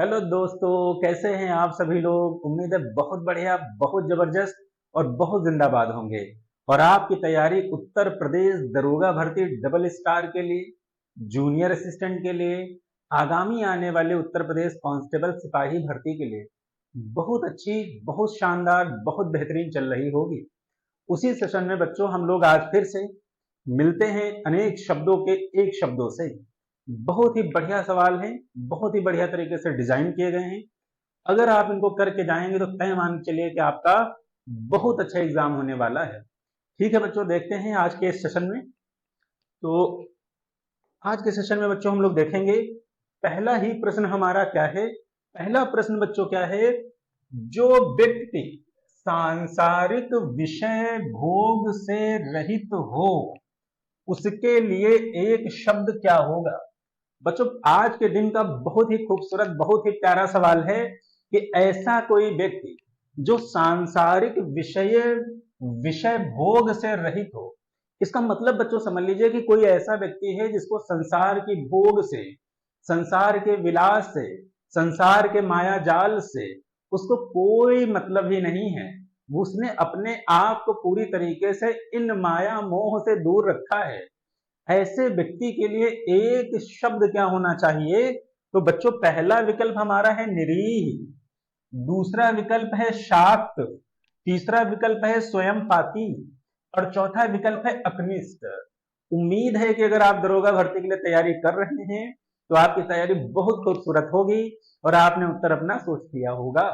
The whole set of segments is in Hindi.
हेलो दोस्तों, कैसे हैं आप सभी लोग। उम्मीद है बहुत बढ़िया, बहुत जबरदस्त और बहुत जिंदाबाद होंगे। और आपकी तैयारी उत्तर प्रदेश दरोगा भर्ती डबल स्टार के लिए, जूनियर असिस्टेंट के लिए, आगामी आने वाले उत्तर प्रदेश कांस्टेबल सिपाही भर्ती के लिए बहुत अच्छी, बहुत शानदार, बहुत बेहतरीन चल रही होगी। उसी सेशन में बच्चों हम लोग आज फिर से मिलते हैं अनेक शब्दों के एक शब्दों से। बहुत ही बढ़िया सवाल हैं, बहुत ही बढ़िया तरीके से डिजाइन किए गए हैं। अगर आप इनको करके जाएंगे तो तय मान के चलिए कि आपका बहुत अच्छा एग्जाम होने वाला है। ठीक है बच्चों, देखते हैं आज के इस सेशन में। तो आज के सेशन में बच्चों हम लोग देखेंगे पहला ही प्रश्न हमारा क्या है। पहला प्रश्न बच्चों क्या है, जो व्यक्ति सांसारिक विषय भोग से रहित हो उसके लिए एक शब्द क्या होगा। बच्चों आज के दिन का बहुत ही खूबसूरत, बहुत ही प्यारा सवाल है कि ऐसा कोई व्यक्ति जो सांसारिक विषय विषय भोग से रहित हो। इसका मतलब बच्चों समझ लीजिए कि कोई ऐसा व्यक्ति है जिसको संसार की भोग से, संसार के विलास से, संसार के माया जाल से उसको कोई मतलब ही नहीं है। उसने अपने आप को पूरी तरीके से इन माया मोह से दूर रखा है। ऐसे व्यक्ति के लिए एक शब्द क्या होना चाहिए। तो बच्चों पहला विकल्प हमारा है निरीह, दूसरा विकल्प है शाक्त, तीसरा विकल्प है स्वयं पाती और चौथा विकल्प है अकनिष्ठ। उम्मीद है कि अगर आप दरोगा भर्ती के लिए तैयारी कर रहे हैं तो आपकी तैयारी बहुत खूबसूरत होगी और आपने उत्तर अपना सोच लिया होगा।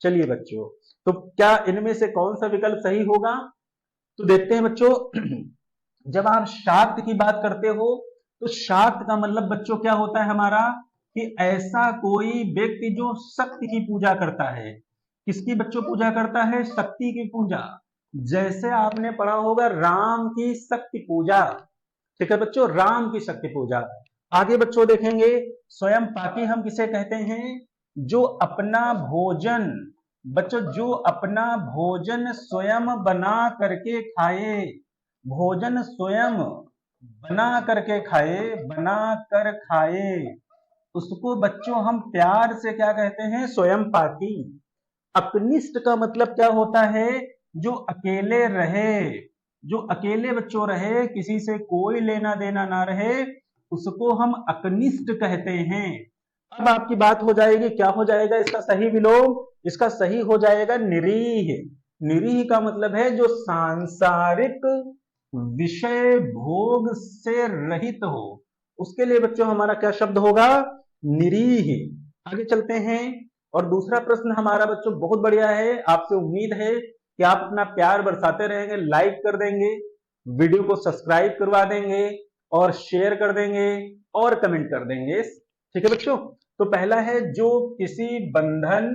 चलिए बच्चों, तो क्या इनमें से कौन सा विकल्प सही होगा। तो देखते हैं बच्चों। जब आप शाक्त की बात करते हो तो शाक्त का मतलब बच्चों क्या होता है हमारा, कि ऐसा कोई व्यक्ति जो शक्ति की पूजा करता है। किसकी बच्चों पूजा करता है, शक्ति की पूजा। जैसे आपने पढ़ा होगा राम की शक्ति पूजा। ठीक है बच्चों, राम की शक्ति पूजा। आगे बच्चों देखेंगे स्वयं पाकी हम किसे कहते हैं, जो अपना भोजन, बच्चों जो अपना भोजन स्वयं बना करके खाए, भोजन स्वयं बना करके खाए, बना कर खाए, उसको बच्चों हम प्यार से क्या कहते हैं, स्वयं पाकी। अकनिष्ठ का मतलब क्या होता है, जो अकेले रहे, जो अकेले बच्चों रहे, किसी से कोई लेना देना ना रहे, उसको हम अकनिष्ठ कहते हैं। अब आपकी बात हो जाएगी, क्या हो जाएगा इसका सही विलोम, इसका सही हो जाएगा निरीह। निरीह का मतलब है जो सांसारिक विषय भोग से रहित हो, उसके लिए बच्चों हमारा क्या शब्द होगा, निरीह। आगे चलते हैं और दूसरा प्रश्न हमारा बच्चों बहुत बढ़िया है। आपसे उम्मीद है कि आप अपना प्यार बरसाते रहेंगे, लाइक कर देंगे, वीडियो को सब्सक्राइब करवा देंगे और शेयर कर देंगे और कमेंट कर देंगे। ठीक है बच्चों, तो पहला है जो किसी बंधन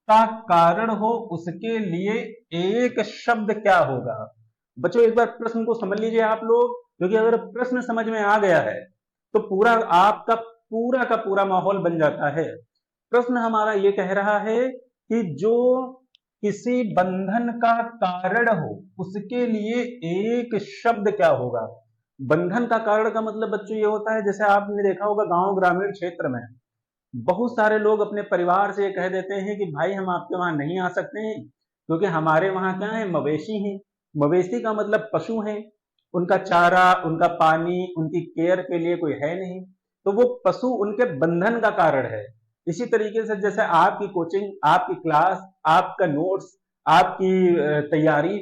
का कारण हो उसके लिए एक शब्द क्या होगा। बच्चों एक बार प्रश्न को समझ लीजिए आप लोग, क्योंकि अगर प्रश्न समझ में आ गया है तो पूरा आपका पूरा का पूरा माहौल बन जाता है। प्रश्न हमारा ये कह रहा है कि जो किसी बंधन का कारण हो उसके लिए एक शब्द क्या होगा। बंधन का कारण का मतलब बच्चों ये होता है, जैसे आपने देखा होगा गांव ग्रामीण क्षेत्र में बहुत सारे लोग अपने परिवार से कह देते हैं कि भाई हम आपके वहां नहीं आ सकते हैं क्योंकि हमारे वहां क्या है, मवेशी हैं। मवेशी का मतलब पशु हैं, उनका चारा, उनका पानी, उनकी केयर के लिए कोई है नहीं, तो वो पशु उनके बंधन का कारण है। इसी तरीके से जैसे आपकी कोचिंग, आपकी क्लास, आपका नोट्स, आपकी तैयारी,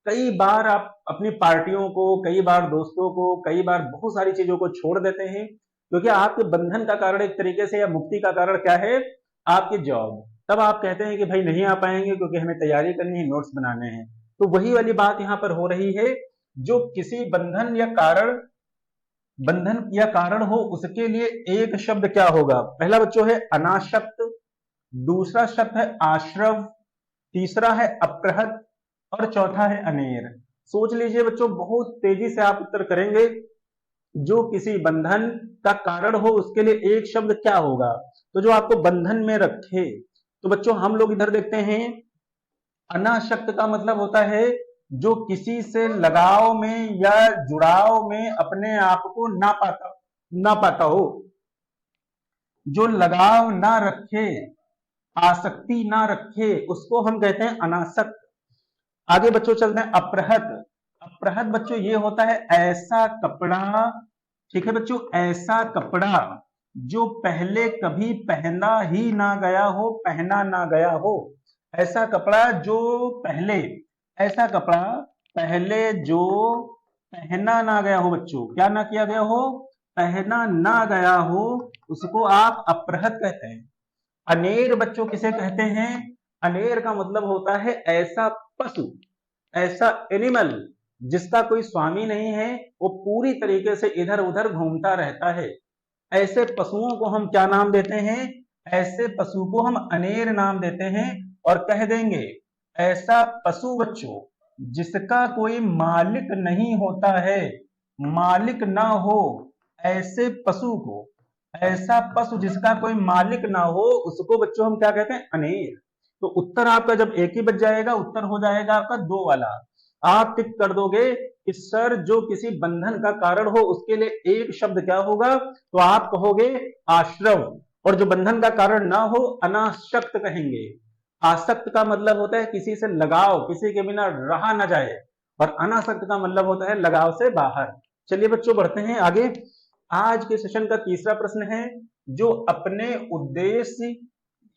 कई बार आप अपनी पार्टियों को, कई बार दोस्तों को, कई बार बहुत सारी चीजों को छोड़ देते हैं क्योंकि आपके बंधन का कारण एक तरीके से, या मुक्ति का कारण क्या है, आपकी जॉब। तब आप कहते हैं कि भाई नहीं आ पाएंगे क्योंकि हमें तैयारी करनी है, नोट्स बनाने हैं। तो वही वाली बात यहां पर हो रही है, जो किसी बंधन या कारण, बंधन या कारण हो उसके लिए एक शब्द क्या होगा। पहला बच्चों है अनाशक्त, दूसरा शब्द है आश्रव, तीसरा है अपृहत और चौथा है अनेर। सोच लीजिए बच्चों, बहुत तेजी से आप उत्तर करेंगे। जो किसी बंधन का कारण हो उसके लिए एक शब्द क्या होगा, तो जो आपको बंधन में रखे। तो बच्चों हम लोग इधर देखते हैं, अनाशक्त का मतलब होता है जो किसी से लगाव में या जुड़ाव में अपने आप को ना पाता हो। जो लगाव ना रखे, आसक्ति ना रखे, उसको हम कहते हैं अनासक्त। आगे बच्चों चलते हैं अपृहत। अपृहत बच्चों ये होता है ऐसा कपड़ा, ठीक है बच्चों, ऐसा कपड़ा जो पहले कभी पहना ही ना गया हो, पहना ना गया हो। ऐसा कपड़ा जो पहले, ऐसा कपड़ा पहले जो पहना ना गया हो बच्चों, क्या ना किया गया हो, पहना ना गया हो, उसको आप अपृहत कहते हैं। अनेर बच्चों किसे कहते हैं? अनेर का मतलब होता है ऐसा पशु, ऐसा एनिमल जिसका कोई स्वामी नहीं है, वो पूरी तरीके से इधर उधर घूमता रहता है। ऐसे पशुओं को हम क्या नाम देते हैं? ऐसे पशु को हम अनेर नाम देते हैं। और कह देंगे ऐसा पशु बच्चों जिसका कोई मालिक नहीं होता है, मालिक ना हो, ऐसे पशु को, ऐसा पशु जिसका कोई मालिक ना हो, उसको बच्चों हम क्या कहते हैं? अनेर। तो उत्तर आपका जब एक ही बच जाएगा, उत्तर हो जाएगा आपका 2 वाला। आप टिक कर दोगे कि सर जो किसी बंधन का कारण हो उसके लिए एक शब्द क्या होगा, तो आप कहोगे आश्रव, और जो बंधन का कारण ना हो अनासक्त कहेंगे। आसक्त का मतलब होता है किसी से लगाव, किसी के बिना रहा ना जाए, और अनासक्त का मतलब होता है लगाव से बाहर। चलिए बच्चों बढ़ते हैं आगे। आज के सेशन का तीसरा प्रश्न है, जो अपने उद्देश्य,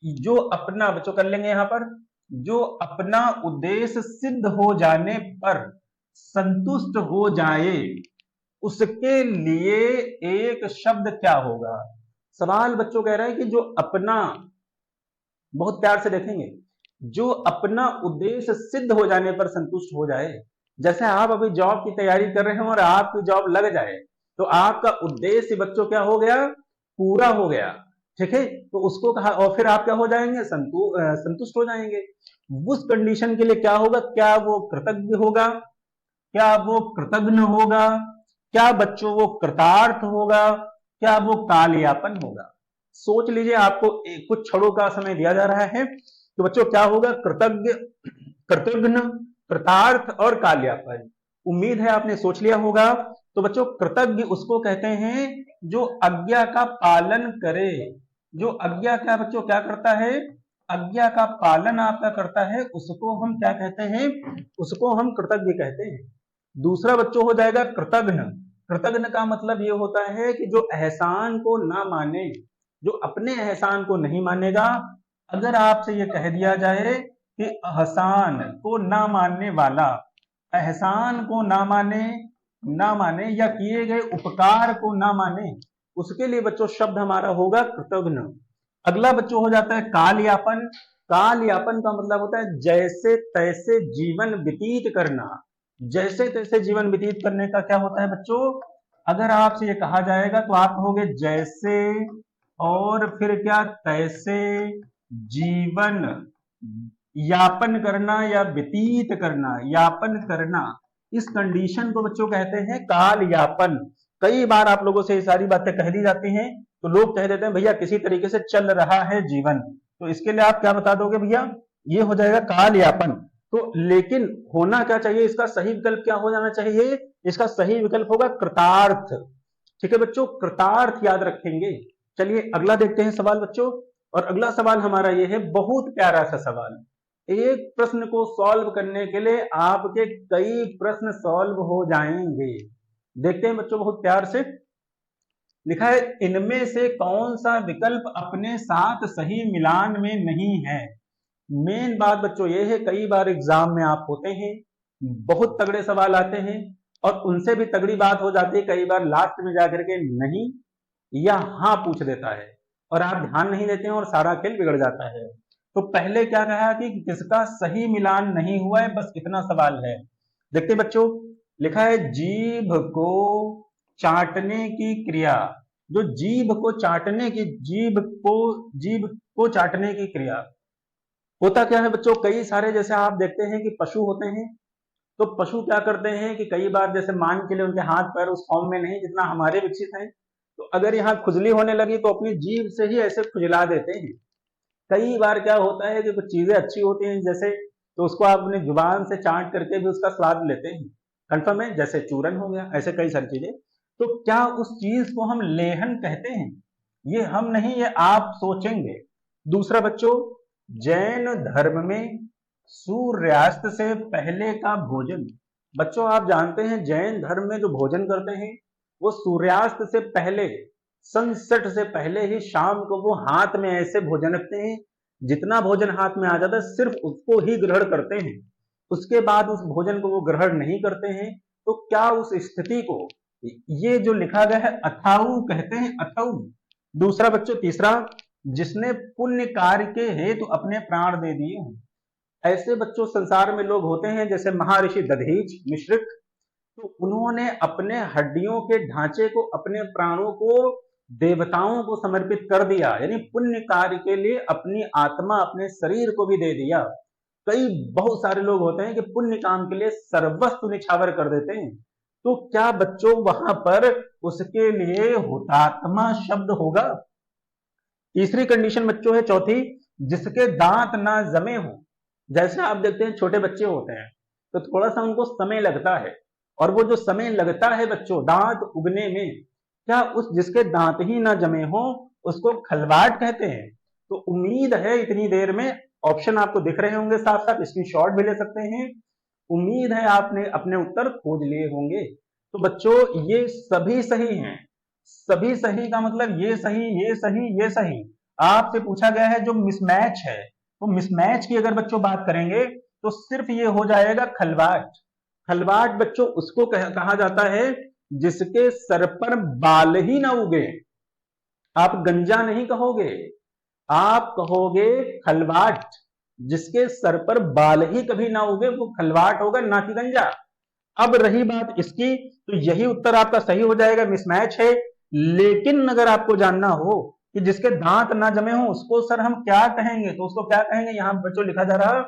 जो अपना, बच्चों कर लेंगे यहां पर, जो अपना उद्देश्य सिद्ध हो जाने पर संतुष्ट हो जाए, उसके लिए एक शब्द क्या होगा? सवाल बच्चों कह रहे हैं कि जो अपना, बहुत प्यार से देखेंगे, जो अपना उद्देश्य सिद्ध हो जाने पर संतुष्ट हो जाए। जैसे आप अभी जॉब की तैयारी कर रहे हैं और आपकी जॉब लग जाए, तो आपका उद्देश्य बच्चों क्या हो गया? पूरा हो गया, ठीक है, तो उसको कहा, और फिर आप क्या हो जाएंगे? संतुष्ट हो जाएंगे। उस कंडीशन के लिए क्या होगा? क्या वो कृतज्ञ होगा? क्या वो कृतज्ञ होगा? क्या बच्चों वो कृतार्थ होगा? क्या वो कालयापन होगा? सोच लीजिए, आपको कुछ क्षणों का समय दिया जा रहा है, तो बच्चों क्या होगा? कृतज्ञ, कृतज्ञ, कृतार्थ और कालयापन। उम्मीद है आपने सोच लिया होगा। तो बच्चों कृतज्ञ उसको कहते हैं जो आज्ञा का पालन करे। जो आज्ञा क्या बच्चों क्या करता है? आज्ञा का पालन आपका करता है, उसको हम क्या कहते हैं? उसको हम कृतज्ञ कहते हैं। दूसरा बच्चों हो जाएगा कृतज्ञ। कृतज्ञ का मतलब ये होता है कि जो एहसान को ना माने, जो अपने एहसान को नहीं मानेगा। अगर आपसे ये कह दिया जाए कि एहसान को ना मानने वाला, एहसान को ना माने, ना माने, या किए गए उपकार को ना माने, उसके लिए बच्चों शब्द हमारा होगा कृतज्ञ। अगला बच्चों हो जाता है कालयापन। कालयापन का मतलब होता है जैसे तैसे जीवन व्यतीत करना। जैसे तैसे जीवन व्यतीत करने का क्या होता है बच्चों? अगर आपसे ये कहा जाएगा तो आप कहोगे जैसे, और फिर क्या? तैसे जीवन यापन करना या व्यतीत करना, यापन करना, इस कंडीशन को बच्चों कहते हैं काल यापन। कई बार आप लोगों से ये सारी बातें कह दी जाती हैं, तो लोग कह देते हैं भैया किसी तरीके से चल रहा है जीवन, तो इसके लिए आप क्या बता दोगे भैया? ये हो जाएगा काल यापन। तो लेकिन होना क्या चाहिए? इसका सही विकल्प क्या हो जाना चाहिए? इसका सही विकल्प होगा कृतार्थ। ठीक है बच्चों, कृतार्थ याद रखेंगे। चलिए अगला देखते हैं सवाल बच्चों। और अगला सवाल हमारा ये है, बहुत प्यारा सा सवाल। एक प्रश्न को सॉल्व करने के लिए आपके कई प्रश्न सॉल्व हो जाएंगे। देखते हैं बच्चों बहुत प्यार से। लिखा है, इनमें से कौन सा विकल्प अपने साथ सही मिलान में नहीं है? मेन बात बच्चों ये है, कई बार एग्जाम में आप होते हैं, बहुत तगड़े सवाल आते हैं, और उनसे भी तगड़ी बात हो जाती है कई बार लास्ट में जाकर के नहीं या हाँ पूछ देता है, और आप ध्यान नहीं देते हैं और सारा खेल बिगड़ जाता है। तो पहले क्या कहा कि किसका सही मिलान नहीं हुआ है, बस इतना सवाल है। देखते बच्चों, लिखा है जीभ को चाटने की क्रिया। जो जीभ को चाटने की, जीभ को चाटने की क्रिया होता क्या है बच्चों? कई सारे, जैसे आप देखते हैं कि पशु होते हैं, तो पशु क्या करते हैं कि कई बार जैसे मान के लिए उनके हाथ पैर उस फॉर्म में नहीं जितना हमारे विकसित हैं, तो अगर यहाँ खुजली होने लगी तो अपनी जीभ से ही ऐसे खुजला देते हैं। कई बार क्या होता है कि कुछ चीजें अच्छी होती हैं जैसे, तो उसको आप अपनी जुबान से चाट करके भी उसका स्वाद लेते हैं। कंफर्म है? जैसे चूरन हो गया, ऐसे कई सारी चीजें। तो क्या उस चीज को हम लेहन कहते हैं? ये हम नहीं, ये आप सोचेंगे। दूसरा बच्चों, जैन धर्म में सूर्यास्त से पहले का भोजन। बच्चों आप जानते हैं जैन धर्म में जो भोजन करते हैं वो सूर्यास्त से पहले, सनसेट से पहले ही शाम को वो हाथ में ऐसे भोजन रखते हैं, जितना भोजन हाथ में आ जाता है सिर्फ उसको ही ग्रहण करते हैं, उसके बाद उस भोजन को वो ग्रहण नहीं करते हैं। तो क्या उस स्थिति को ये जो लिखा गया है अथाऊ कहते हैं, अथाऊ। दूसरा बच्चों, तीसरा, जिसने पुण्य कार्य के हेतु अपने प्राण दे दिए हों। ऐसे बच्चों संसार में लोग होते हैं जैसे महर्षि दधीच मिश्रिक, तो उन्होंने अपने हड्डियों के ढांचे को, अपने प्राणों को देवताओं को समर्पित कर दिया, यानी पुण्य कार्य के लिए अपनी आत्मा, अपने शरीर को भी दे दिया। कई बहुत सारे लोग होते हैं कि पुण्य काम के लिए सर्वस्व निछावर कर देते हैं। तो क्या बच्चों वहां पर उसके लिए हुतात्मा शब्द होगा? तीसरी कंडीशन बच्चों है चौथी, जिसके दांत ना जमे हो। जैसे आप देखते हैं छोटे बच्चे होते हैं तो थोड़ा सा उनको समय लगता है, और वो जो समय लगता है बच्चों दांत उगने में, क्या उस जिसके दांत ही ना जमे हो उसको खलवाट कहते हैं? तो उम्मीद है इतनी देर में ऑप्शन आपको दिख रहे होंगे, साथ साथ स्क्रीनशॉट भी ले सकते हैं। उम्मीद है आपने अपने उत्तर खोज लिए होंगे। तो बच्चों ये सभी सही हैं। सभी सही का मतलब ये सही, ये सही, ये सही। आपसे पूछा गया है जो मिसमैच है, तो मिसमैच की अगर बच्चों बात करेंगे तो सिर्फ ये हो जाएगा खलवाट। खलवाट बच्चों उसको कहा जाता है जिसके सर पर बाल ही ना उगे। आप गंजा नहीं कहोगे, आप कहोगे खलवाट। जिसके सर पर बाल ही कभी ना उगे वो खलवाट होगा, ना कि गंजा। अब रही बात इसकी, तो यही उत्तर आपका सही हो जाएगा, मिसमैच है। लेकिन अगर आपको जानना हो कि जिसके दांत ना जमे हो उसको सर हम क्या कहेंगे, तो उसको क्या कहेंगे, यहां बच्चों लिखा जा रहा,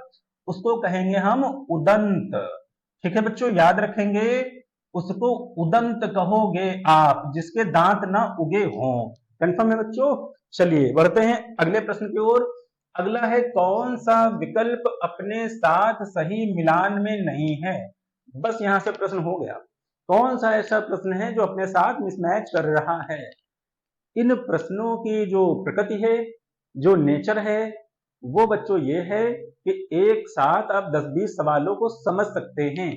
उसको कहेंगे हम उदंत। ठीक है बच्चों, याद रखेंगे, उसको उदंत कहोगे आप, जिसके दांत ना उगे हों। कंफर्म है बच्चों? चलिए बढ़ते हैं अगले प्रश्न की ओर। अगला है, कौन सा विकल्प अपने साथ सही मिलान में नहीं है? बस यहां से प्रश्न हो गया। कौन सा ऐसा प्रश्न है जो अपने साथ मिसमैच कर रहा है? इन प्रश्नों की जो प्रकृति है, जो नेचर है, वो बच्चों ये है कि एक साथ आप 10-20 सवालों को समझ सकते हैं,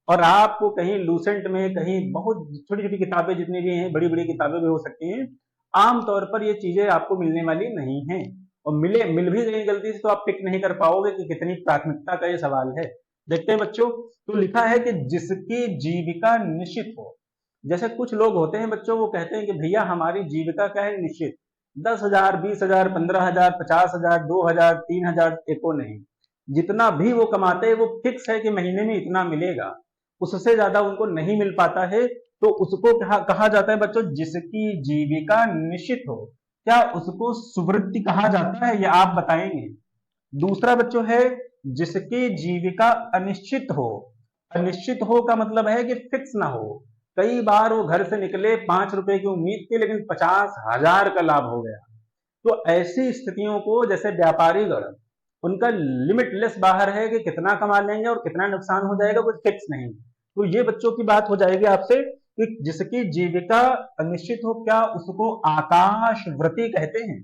और आपको कहीं लूसेंट में, कहीं बहुत छोटी छोटी किताबें जितनी भी हैं, बड़ी बड़ी किताबें भी हो सकती हैं, आमतौर पर ये चीजें आपको मिलने वाली नहीं है। और मिल भी गई गलती से तो आप पिक नहीं कर पाओगे कि कितनी प्राथमिकता का ये सवाल है। देखते हैं बच्चों, तो लिखा है कि जिसकी जीविका निश्चित हो। जैसे कुछ लोग होते हैं बच्चों, वो कहते हैं कि भैया हमारी जीविका क्या है, निश्चित, 10,000, 20,000, 15,000, 50,000, 2,000, 3,000, एको नहीं, जितना भी वो कमाते हैं वो फिक्स है कि महीने में इतना मिलेगा, उससे ज्यादा उनको नहीं मिल पाता है। तो उसको कहा जाता है बच्चों, जिसकी जीविका निश्चित हो। क्या उसको सुवृत्ति कहा जाता है, या आप बताएंगे? दूसरा बच्चों है, जिसकी जीविका अनिश्चित हो। अनिश्चित हो का मतलब है कि फिक्स ना हो। कई बार वो घर से निकले 5 रुपए की उम्मीद थी, लेकिन 50,000 का लाभ हो गया। तो ऐसी स्थितियों को, जैसे व्यापारी गण, उनका लिमिटलेस बाहर है कि कितना कमा लेंगे और कितना नुकसान हो जाएगा, कुछ फिक्स नहीं। तो ये बच्चों की बात हो जाएगी आपसे कि जिसकी जीविका अनिश्चित हो, क्या उसको आकाशवृत्ति कहते हैं?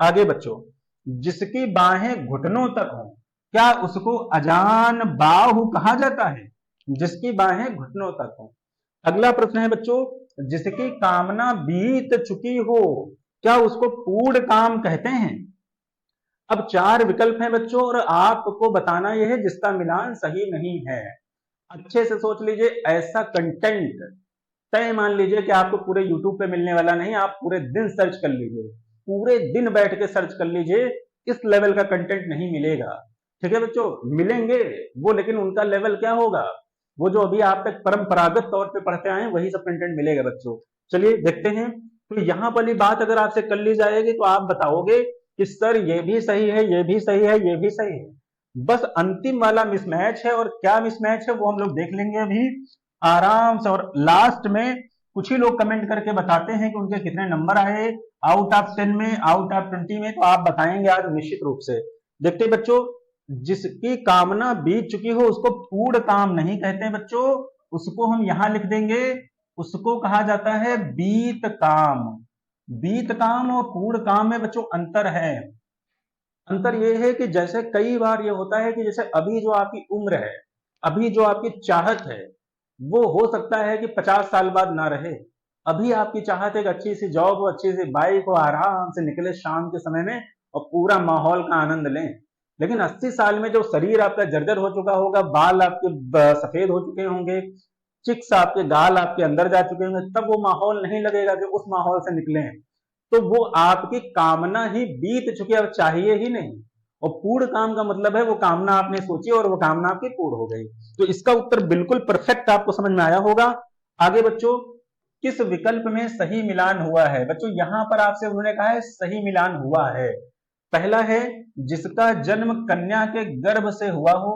आगे बच्चों, जिसकी बाहें घुटनों तक हो, क्या उसको अजान बाहु कहा जाता है? जिसकी बाहें घुटनों तक हो। अगला प्रश्न है बच्चों, जिसकी कामना बीत चुकी हो, क्या उसको पूर्ण काम कहते हैं? अब 4 विकल्प हैं बच्चों, और आपको बताना यह है जिसका मिलान सही नहीं है। अच्छे से सोच लीजिए, ऐसा कंटेंट तय मान लीजिए कि आपको पूरे YouTube पे मिलने वाला नहीं, आप पूरे दिन सर्च कर लीजिए, पूरे दिन बैठ के सर्च कर लीजिए, इस लेवल का कंटेंट नहीं मिलेगा। ठीक है बच्चों, मिलेंगे वो, लेकिन उनका लेवल क्या होगा, वो जो अभी आप तक परंपरागत तौर पे पढ़ते आए वही सब कंटेंट मिलेगा बच्चों। चलिए देखते हैं। तो यहां वाली बात अगर आपसे कर ली जाएगी तो आप बताओगे कि सर ये भी सही है, ये भी सही है, ये भी सही है। बस अंतिम वाला मिसमैच है, और क्या मिसमैच है वो हम लोग देख लेंगे अभी आराम से। और लास्ट में कुछ ही लोग कमेंट करके बताते हैं कि उनके कितने नंबर आए आउट ऑफ 10 में, आउट ऑफ 20 में, तो आप बताएंगे आज निश्चित रूप से। देखते बच्चों, जिसकी कामना बीत चुकी हो उसको पूर्ण काम नहीं कहते हैं बच्चों, उसको हम यहां लिख देंगे, उसको कहा जाता है बीत काम। बीत काम और पूर्ण काम में बच्चों अंतर है। अंतर यह है कि जैसे कई बार ये होता है कि जैसे अभी जो आपकी उम्र है, अभी जो आपकी चाहत है, वो हो सकता है कि 50 साल बाद ना रहे। अभी आपकी चाहत एक अच्छी सी जॉब हो, अच्छी सी बाइक हो, आराम से निकले शाम के समय में और पूरा माहौल का आनंद लें। लेकिन 80 साल में जो शरीर आपका जर्जर हो चुका होगा, बाल आपके सफेद हो चुके होंगे, चिक्स आपके गाल आपके अंदर जा चुके होंगे, तब वो माहौल नहीं लगेगा कि उस माहौल से निकले हैं। तो वो आपकी कामना ही बीत चुकी, अब चाहिए ही नहीं। और पूर्ण काम का मतलब है वो कामना आपने सोची और वो कामना आपकी पूर्ण हो गई। तो इसका उत्तर बिल्कुल परफेक्ट आपको समझ में आया होगा। आगे बच्चों, किस विकल्प में सही मिलान हुआ है? बच्चों यहां पर आपसे उन्होंने कहा है सही मिलान हुआ है। पहला है जिसका जन्म कन्या के गर्भ से हुआ हो।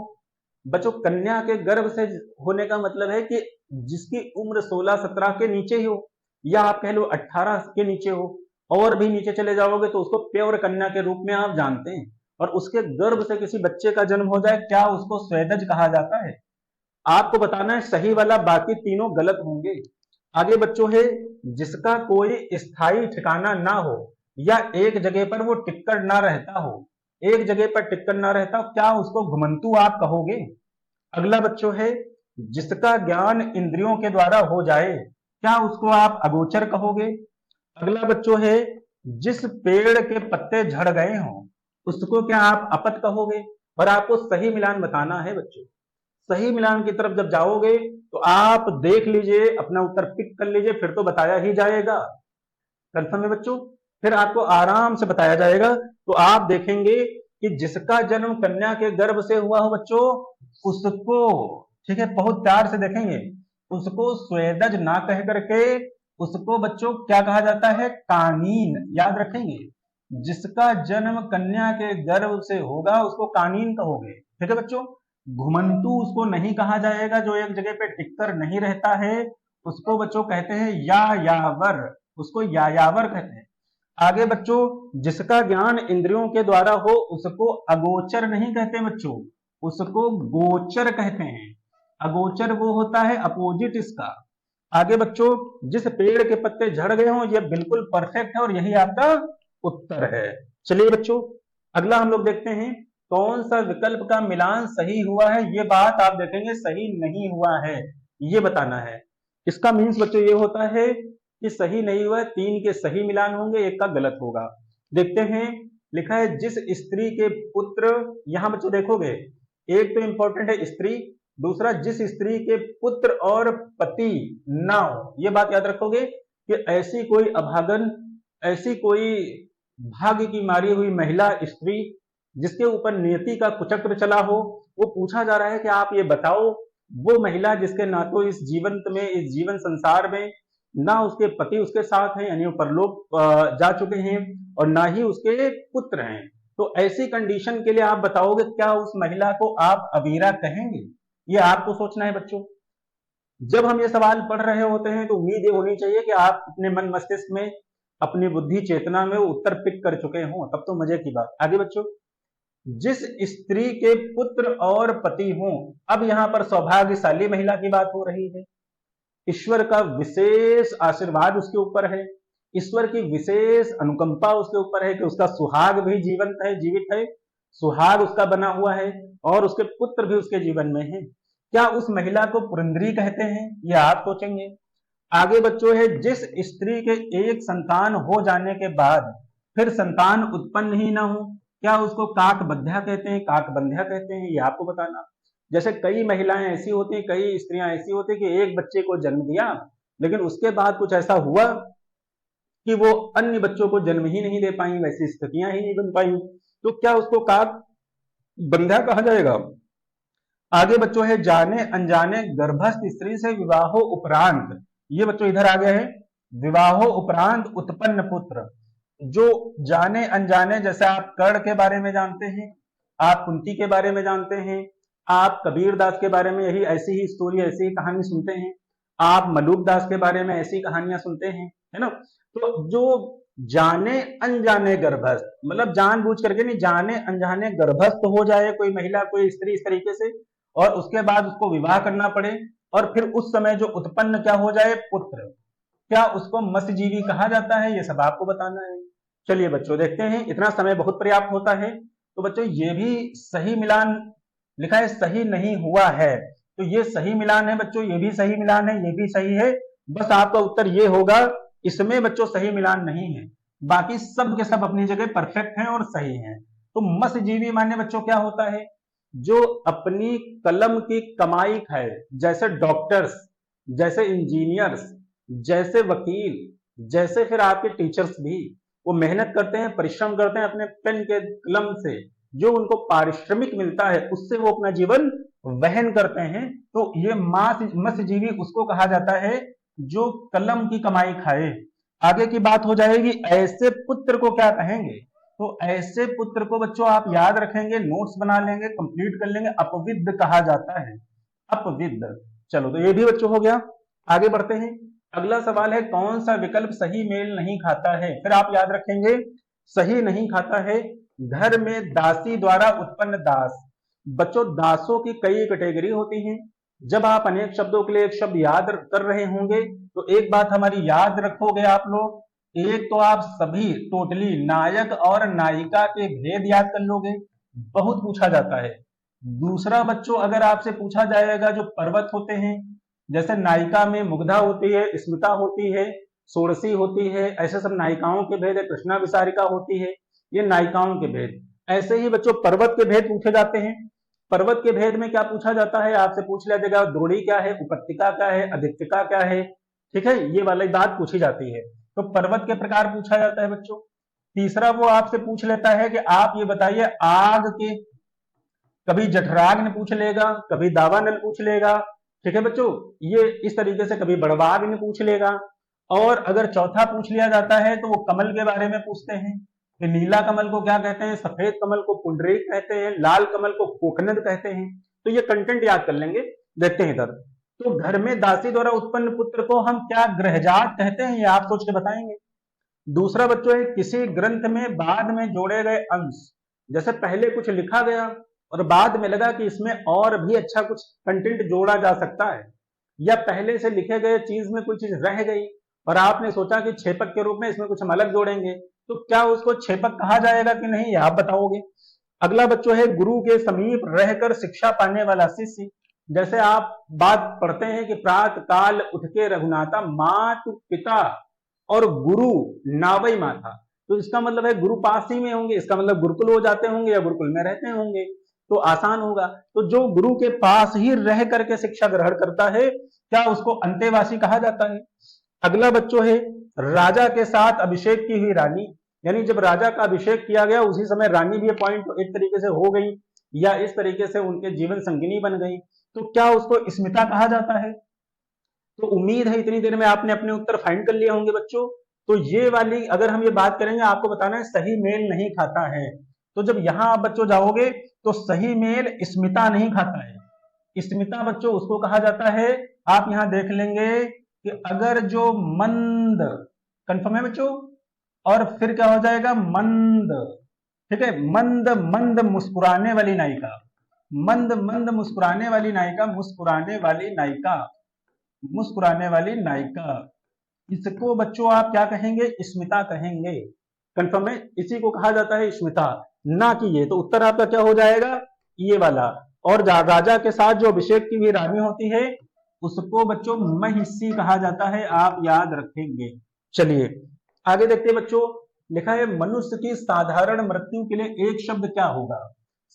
बच्चों कन्या के गर्भ से होने का मतलब है कि जिसकी उम्र 16-17 के नीचे ही हो, या आप कह लो 18 के नीचे हो, और भी नीचे चले जाओगे तो उसको प्योर कन्या के रूप में आप जानते हैं। और उसके गर्भ से किसी बच्चे का जन्म हो जाए, क्या उसको स्वेदज कहा जाता है? आपको बताना है सही वाला, बाकी तीनों गलत होंगे। आगे बच्चों है जिसका कोई स्थायी ठिकाना ना हो, या एक जगह पर वो टिककर ना रहता हो। एक जगह पर टिककर ना रहता हो, क्या उसको घुमंतु आप कहोगे? अगला बच्चों है जिसका ज्ञान इंद्रियों के द्वारा हो जाए, क्या उसको आप अगोचर कहोगे? अगला बच्चों है जिस पेड़ के पत्ते झड़ गए हों, उसको क्या आप अपत कहोगे? और आपको सही मिलान बताना है बच्चों। सही मिलान की तरफ जब जाओगे तो आप देख लीजिए, अपना उत्तर पिक कर लीजिए, फिर तो बताया ही जाएगा। कंफर्म है बच्चों? फिर आपको आराम से बताया जाएगा। तो आप देखेंगे कि जिसका जन्म कन्या के गर्भ से हुआ हो बच्चों, उसको, ठीक है, बहुत प्यार से देखेंगे, उसको स्वेदज ना कह करके उसको बच्चों क्या कहा जाता है? कानीन। याद रखेंगे, जिसका जन्म कन्या के गर्भ से होगा उसको कानीन कहोगे। ठीक है बच्चों? घुमंतु उसको नहीं कहा जाएगा, जो एक जगह पे टिककर नहीं रहता है, उसको बच्चों कहते हैं यायावर, उसको यायावर कहते हैं। आगे बच्चों, जिसका ज्ञान इंद्रियों के द्वारा हो उसको अगोचर नहीं कहते बच्चों, उसको गोचर कहते हैं। अगोचर वो होता है अपोजिट इसका। आगे बच्चों, जिस पेड़ के पत्ते झड़ गए हों, ये बिल्कुल परफेक्ट है और यही आपका उत्तर है। चलिए बच्चों, अगला हम लोग देखते हैं कौन सा विकल्प का मिलान सही हुआ है। ये बात आप देखेंगे सही नहीं हुआ है, ये बताना है। इसका मीन्स बच्चों ये होता है कि सही नहीं हुआ, 3 के सही मिलान होंगे, 1 का गलत होगा। देखते हैं, लिखा है जिस स्त्री के पुत्र, यहां बच्चों देखोगे एक तो इंपॉर्टेंट है स्त्री, दूसरा जिस स्त्री के पुत्र और पति ना हो। ये बात याद रखोगे कि ऐसी कोई अभागन, ऐसी कोई भाग्य की मारी हुई महिला स्त्री जिसके ऊपर नियति का कुचक्र चला हो, वो पूछा जा रहा है कि आप ये बताओ, वो महिला जिसके ना तो इस जीवन में, इस जीवन संसार में ना उसके पति उसके साथ हैं, यानी परलोक जा चुके हैं, और ना ही उसके पुत्र हैं। तो ऐसी कंडीशन के लिए आप बताओगे क्या उस महिला को आप अबीरा कहेंगे? ये आपको सोचना है बच्चों। जब हम ये सवाल पढ़ रहे होते हैं तो उम्मीद ये होनी चाहिए कि आप अपने मन मस्तिष्क में, अपनी बुद्धि चेतना में वो उत्तर पिक कर चुके हों, तब तो मजे की बात। आगे बच्चों, जिस स्त्री के पुत्र और पति हों, अब यहां पर सौभाग्यशाली महिला की बात हो रही है। ईश्वर का विशेष आशीर्वाद उसके ऊपर है, ईश्वर की विशेष अनुकंपा उसके ऊपर है कि उसका सुहाग भी जीवंत है, जीवित है, सुहाग उसका बना हुआ है, और उसके पुत्र भी उसके जीवन में है। क्या उस महिला को पुरंदरी कहते हैं? ये आप सोचेंगे। आगे बच्चों है जिस स्त्री के एक संतान हो जाने के बाद फिर संतान उत्पन्न ही ना हो, क्या उसको काकबंध्या कहते हैं, काकबंध्या कहते हैं? ये आपको बताना। जैसे कई महिलाएं ऐसी होती हैं, कई स्त्रियां ऐसी होती हैं कि एक बच्चे को जन्म दिया, लेकिन उसके बाद कुछ ऐसा हुआ कि वो अन्य बच्चों को जन्म ही नहीं दे पाई, वैसी स्थितियां ही नहीं बन पाई, तो क्या उसको काक बंध्या कहा जाएगा? आगे बच्चों है जाने अनजाने गर्भस्थ स्त्री से विवाहो उपरांत, ये बच्चों इधर आ गया है, विवाहो उपरांत उत्पन्न पुत्र। जो जाने अनजाने, जैसे आप कर्ण के बारे में जानते हैं, आप कुंती के बारे में जानते हैं, आप कबीर दास के बारे में यही ऐसी ही स्टोरी, ऐसी ही कहानी सुनते हैं, आप मलूक दास के बारे में ऐसी कहानियां सुनते हैं, है ना? तो जो जाने अनजाने गर्भस्थ, मतलब जानबूझ करके नहीं, जाने अनजाने गर्भस्थ हो जाए कोई महिला, कोई स्त्री इस तरीके से, और उसके बाद उसको विवाह करना पड़े, और फिर उस समय जो उत्पन्न क्या हो जाए? पुत्र। क्या उसको मत्स्यजीवी कहा जाता है, ये सब आपको बताना है। चलिए बच्चों देखते हैं, इतना समय बहुत पर्याप्त होता है। तो बच्चों ये भी सही मिलान लिखा है, सही नहीं हुआ है, तो ये सही मिलान है बच्चों, ये भी सही मिलान है, ये भी सही है। बस आपका उत्तर ये होगा, इसमें बच्चों सही मिलान नहीं है, बाकी सब के सब अपनी जगह परफेक्ट हैं और सही हैं। तो मत्स्यजीवी माने बच्चों क्या होता है, जो अपनी कलम की कमाई खाए, जैसे डॉक्टर्स, जैसे इंजीनियर्स, जैसे वकील, जैसे फिर आपके टीचर्स भी, वो मेहनत करते हैं, परिश्रम करते हैं अपने पेन के कलम से, जो उनको पारिश्रमिक मिलता है उससे वो अपना जीवन वहन करते हैं। तो ये मत्स्यजीवी उसको कहा जाता है जो कलम की कमाई खाए। आगे की बात हो जाएगी, ऐसे पुत्र को क्या कहेंगे, तो ऐसे पुत्र को बच्चों आप याद रखेंगे, नोट्स बना लेंगे, कंप्लीट कर लेंगे, अपविद्ध कहा जाता है, अपविद्ध। चलो तो ये भी बच्चों हो गया। आगे बढ़ते हैं, अगला सवाल है, कौन सा विकल्प सही मेल नहीं खाता है। फिर आप याद रखेंगे, सही नहीं खाता है, घर में दासी द्वारा उत्पन्न दास। बच्चों दासों की कई कैटेगरी होती हैं, जब आप अनेक शब्दों के लिए एक शब्द याद कर रहे होंगे तो एक बात हमारी याद रखोगे आप लोग, एक तो आप सभी टोटली नायक और नायिका के भेद याद कर लोगे, बहुत पूछा जाता है। दूसरा बच्चों, अगर आपसे पूछा जाएगा जो पर्वत होते हैं, जैसे नायिका में मुग्धा होती है, स्मिता होती है, षोडशी होती है, ऐसे सब नायिकाओं के भेद है, कृष्णा विसारिका होती है, ये नायिकाओं के भेद। ऐसे ही बच्चों पर्वत के भेद पूछे जाते हैं। पर्वत के भेद में क्या पूछा जाता है, आपसे पूछ लिया जाएगा द्रोणी क्या है, उपत्यका क्या है, अधिकतिका क्या है, ठीक है, ये वाली बात पूछी जाती है। तो पर्वत के प्रकार पूछा जाता है बच्चों। तीसरा वो आपसे पूछ लेता है कि आप ये बताइए आग के, कभी जठराग्नि पूछ लेगा, कभी दावानल पूछ लेगा, ठीक है बच्चों, ये इस तरीके से कभी बड़वाग्नि पूछ लेगा। और अगर चौथा पूछ लिया जाता है तो वो कमल के बारे में पूछते हैं, कि नीला कमल को क्या कहते हैं, सफेद कमल को पुंडरीक कहते हैं, लाल कमल को कोकनद कहते हैं। तो ये कंटेंट याद कर लेंगे। देखते हैं इधर, तो घर में दासी द्वारा उत्पन्न पुत्र को हम क्या ग्रहजात कहते हैं, ये आप सोच के बताएंगे। दूसरा बच्चों है, किसी ग्रंथ में बाद में जोड़े गए अंश, जैसे पहले कुछ लिखा गया और बाद में लगा कि इसमें और भी अच्छा कुछ कंटेंट जोड़ा जा सकता है, या पहले से लिखे गए चीज में कोई चीज रह गई और आपने सोचा कि छेपक के रूप में इसमें कुछ हम अलग जोड़ेंगे, तो क्या उसको छेपक कहा जाएगा कि नहीं, ये आप बताओगे। अगला बच्चों है, गुरु के समीप रहकर शिक्षा पाने वाला शिष्य, जैसे आप बात पढ़ते हैं कि प्रात काल उठ के रघुनाथा मातु पिता और गुरु नावई माथा, तो इसका मतलब है गुरु पास ही में होंगे, इसका मतलब गुरुकुल हो जाते होंगे या गुरुकुल में रहते होंगे, तो आसान होगा। तो जो गुरु के पास ही रह करके शिक्षा ग्रहण करता है, क्या उसको अंतेवासी कहा जाता है। अगला बच्चों है, राजा के साथ अभिषेक की हुई रानी, यानी जब राजा का अभिषेक किया गया उसी समय रानी भी अपॉइंट एक तरीके से हो गई, या इस तरीके से उनके जीवन संगिनी बन गई, तो क्या उसको स्मिता कहा जाता है। तो उम्मीद है इतनी देर में आपने अपने उत्तर फाइंड कर लिए होंगे बच्चों। तो ये वाली अगर हम ये बात करेंगे, आपको बताना है सही मेल नहीं खाता है, तो जब यहां आप बच्चों जाओगे तो सही मेल स्मिता नहीं खाता है। स्मिता बच्चों उसको कहा जाता है, आप यहां देख लेंगे कि अगर जो मंद, कंफर्म है बच्चों, और फिर क्या हो जाएगा मंद, ठीक है, मंद मंद मुस्कुराने वाली नायिका, मंद मंद मुस्कुराने वाली नायिका, मुस्कुराने वाली नायिका, मुस्कुराने वाली नायिका, इसको बच्चों आप क्या कहेंगे, स्मिता कहेंगे। कंफर्म है, इसी को कहा जाता है स्मिता, ना कि ये। तो उत्तर आपका क्या हो जाएगा, ये वाला। और राजा के साथ जो अभिषेक की भी रानी होती है उसको बच्चों महिषी कहा जाता है, आप याद रखेंगे। चलिए आगे देखते हैं बच्चों, लिखा है मनुष्य की साधारण मृत्यु के लिए एक शब्द क्या होगा।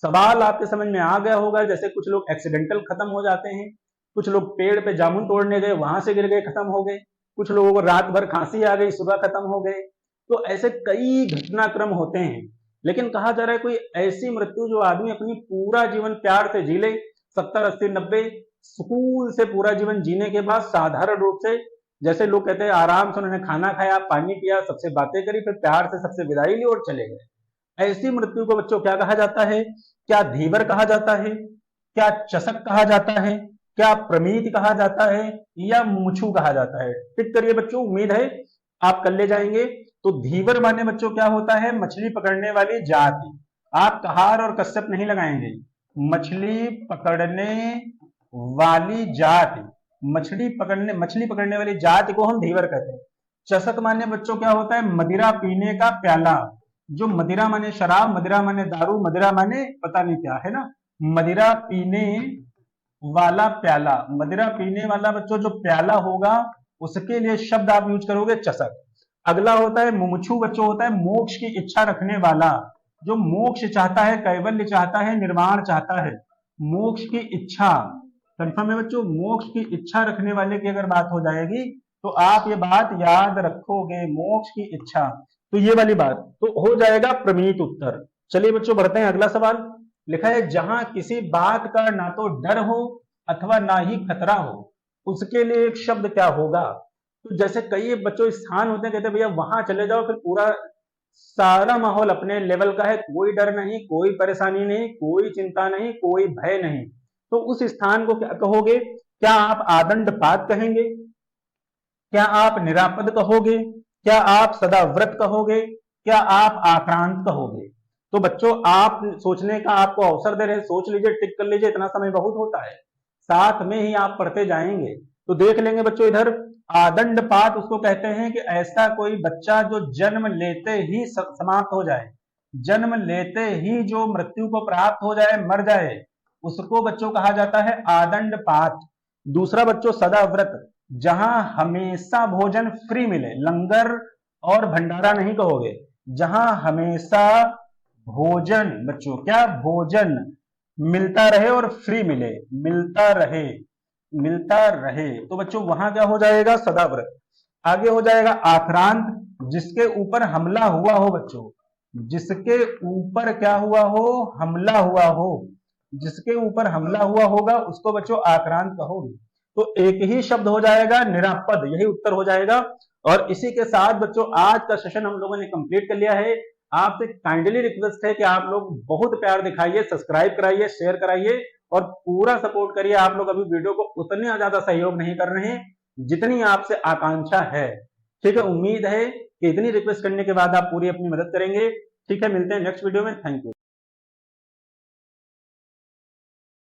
सवाल आपके समझ में आ गया होगा, जैसे कुछ लोग एक्सीडेंटल खत्म हो जाते हैं, कुछ लोग पेड़ पे जामुन तोड़ने गए वहां से गिर गए खत्म हो गए, कुछ लोगों को रात भर खांसी आ गई सुबह खत्म हो गए, तो ऐसे कई घटनाक्रम होते हैं। लेकिन कहा जा रहा है कोई ऐसी मृत्यु जो आदमी अपनी पूरा जीवन प्यार से जी ले, 70 80 90 सुकून से पूरा जीवन जीने के बाद साधारण रूप से, जैसे लोग कहते हैं आराम से उन्होंने खाना खाया, पानी पिया, सबसे बातें करी, फिर प्यार से सबसे विदाई ली और चले गए, ऐसी मृत्यु को बच्चों क्या कहा जाता है। क्या धीवर कहा जाता है, क्या चषक कहा जाता है, क्या प्रमीत कहा जाता है, या मुछू कहा जाता है। टिक करिए बच्चों, उम्मीद है आप कर ले जाएंगे। तो धीवर माने बच्चों क्या होता है, मछली पकड़ने वाली जाति। आप कहार और कश्यप नहीं लगाएंगे, मछली पकड़ने वाली जाति, मछली पकड़ने वाली जाति को हम धीवर कहते हैं। चषक माने बच्चों क्या होता है? मदिरा पीने का प्याला। जो मदिरा माने शराब, मदिरा माने दारू, मदिरा माने पता नहीं क्या है ना, मदिरा पीने वाला प्याला। मदिरा पीने वाला बच्चों जो प्याला होगा उसके लिए शब्द आप यूज करोगे चषक। अगला होता है मुमुक्षु बच्चों, होता है मोक्ष की इच्छा रखने वाला। जो मोक्ष चाहता है, कैवल्य चाहता है, निर्वाण चाहता है, मोक्ष की इच्छा। कंफर्म है बच्चों? मोक्ष की इच्छा रखने वाले की अगर बात हो जाएगी तो आप ये बात याद रखोगे, मोक्ष की इच्छा। तो ये वाली बात तो हो जाएगा प्रमीत उत्तर। चलिए बच्चों बढ़ते हैं, अगला सवाल लिखा है जहां किसी बात का ना तो डर हो अथवा ना ही खतरा हो, उसके लिए एक शब्द क्या होगा? तो जैसे कई बच्चों स्थान होते हैं, कहते हैं भैया वहां चले जाओ, फिर पूरा सारा माहौल अपने लेवल का है, कोई डर नहीं, कोई परेशानी नहीं, कोई चिंता नहीं, कोई भय नहीं। तो उस स्थान को क्या कहोगे? क्या आप आदंडपात कहेंगे? क्या आप निरापद कहोगे? क्या आप सदा व्रत कहोगे? क्या आप आक्रांत कहोगे? तो बच्चों आप सोचने का आपको अवसर दे रहे हैं, सोच लीजिए, टिक कर लीजिए, इतना समय बहुत होता है, साथ में ही आप पढ़ते जाएंगे। तो देख लेंगे बच्चों इधर, आदंडपात उसको कहते हैं कि ऐसा कोई बच्चा जो जन्म लेते ही समाप्त हो जाए, जन्म लेते ही जो मृत्यु को प्राप्त हो जाए, मर जाए, उसको बच्चों कहा जाता है आदंडपात। दूसरा बच्चों सदा व्रत, जहां हमेशा भोजन फ्री मिले, लंगर और भंडारा नहीं कहोगे, जहां हमेशा भोजन बच्चों क्या भोजन मिलता रहे और फ्री मिले, मिलता रहे, मिलता रहे, तो बच्चों वहां क्या हो जाएगा? सदाव्रत। आगे हो जाएगा आक्रांत, जिसके ऊपर हमला हुआ हो बच्चों, जिसके ऊपर क्या हुआ हो? हमला हुआ हो, जिसके ऊपर हमला हुआ होगा उसको बच्चों आक्रांत कहोगे। तो एक ही शब्द हो जाएगा निरापद, यही उत्तर हो जाएगा। और इसी के साथ बच्चों आज का सेशन हम लोगों ने कंप्लीट कर लिया है। आपसे काइंडली रिक्वेस्ट है कि आप लोग बहुत प्यार दिखाइए, सब्सक्राइब कराइए, शेयर कराइए और पूरा सपोर्ट करिए। आप लोग अभी वीडियो को उतने ज्यादा सहयोग नहीं कर रहे हैं जितनी आपसे आकांक्षा है, ठीक है? उम्मीद है कि इतनी रिक्वेस्ट करने के बाद आप पूरी अपनी मदद करेंगे। ठीक है, मिलते हैं नेक्स्ट वीडियो में। Thank you.